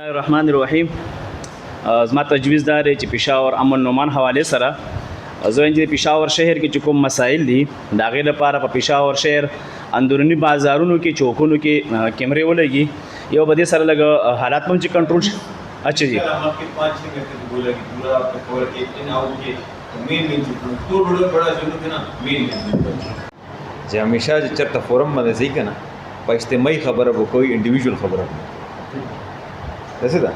الرحمن الرحیم زما تجویز دا دی چې پېښور امن نعمان حوالې سره زه وایم چې پېښور شهر کې چې کوم مسایل دي د هغې لپاره په پېښور شهر اندروني بازارونو کې چوکونو کې کیمرې ولګي یو به دې سره لږ حالات هم چې کنټرول شي. اچھا جی چې همیشه چې چېرته فورم باندې ځي که نه په اجتماعي خبره به کوئی انډیویژول خبره به داسې ده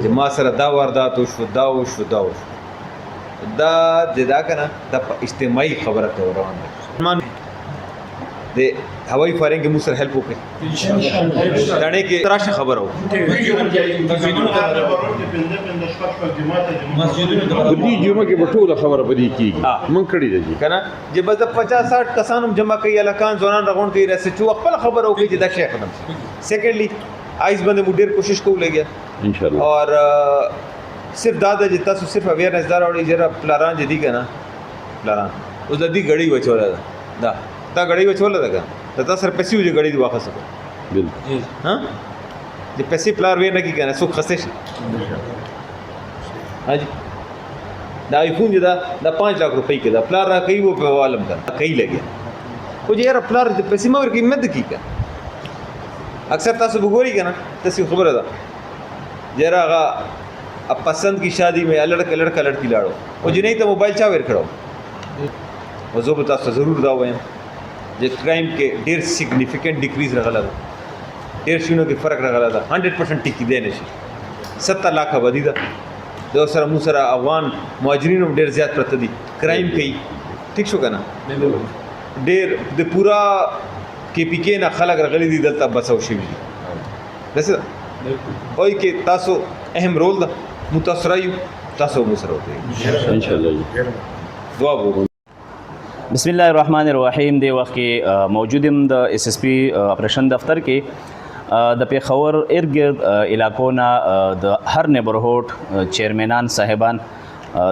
چې ما سره دا واردات وشو دا وشو دا وشو دا که نه دا په اجتماعي خبره ته روان دی د هوایي فارم کې موږ سره هیلپ وکړي تڼۍ کې راشه خبره وکړو په دې جمعه کې به ټوله خبره په دې کېږي موږ کړې ده جي که نه چې بس د 50-60 کسان هم جمع کوي هلکان ځوانان راغونډ کوي راسي چې خپله خبره وکړي چې دا شی ختم شي. سیکنډلی آئس باندې مو ډېر کوشش کوو لګیا انشاءالله اور صرف دا ده چې تاسو صرف اویرنس دا راوړئ چې پلاران چې دي که نه پلاران اوس د دې ګړۍ وچوله ده دا ګړۍ وچوله ده که د تا سره پیسې و چې ګړۍ دې واخیسته کړو بالکل ها چې پیسې پلار ویر نه کړي که نه څوک خسته شي ها جي دا آیفون چې دا 5 लाख روپۍ کې دا پلار را کوي و په عالم که کوي لګیا خو چې یاره پلار د پیسې مه ورکوي مه د کي که اکثر تاسو به ګورئ که نه داسې خبره ده یاره هغه اب پسند کی شادی میں لڑکا لڑکی لاړو او جنۍ ته موبایل چا ور کړو او زه به تاسو ضرور دا وایم چې کرائم کې ډېر سیګنیفیکنٹ ډیکریز راغلی ده ډېر شیونو کې فرق راغلی ده 100% ټیکي دی نه شي 70 लाख آبادي ده د سره موږ سره افغان مهاجرین هم ډېر زیات پرته دي کرائم کوي ټیک شو که نه ډېر د پورا کې پی کې نه خلک راغلي دي دلته بسو شوي دي داسې ده وایي کې تاسو اهم رول ده متاثره یو تاسو مو سره وکړئ انشاءالله جي دعا وکړو. بسم الله الرحمن الرحیم دی وخت کې موجود یم د ایس ایس پی اپریشن دفتر کې د پېښور ارګرد علاقو نه د هر نیبرهوډ چیرمنان صاحبان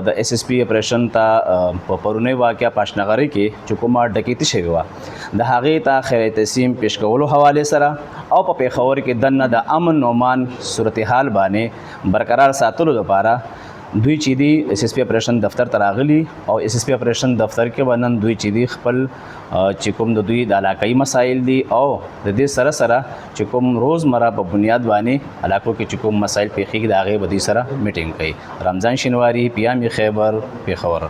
د ایس ایس پی اپریشن ته په پرونی واقعه پاشنغري کې چې کومه ډکیتي شوې وه د هغې ته خیر تحسین پیش کولو حوالې سره او په پېښور کې دننه د امن نعمان صورتحال باندې برقرار ساتلو لپاره دوی چې دي ایس ایس پی اپریشن دفتر ته راغلي او ایس ایس پی اپریشن دفتر کې باندې دوی چې دي خپل چې کوم د دوی د علاقایي مسایل دي او د دې سره سره چې کوم روزمره په بنیاد باندې علاقو کې چې کوم مسایل پیښیږي د هغې به دوی سره میټینګ کوي. رمضان شینواری، پیام خیبر، پېښور.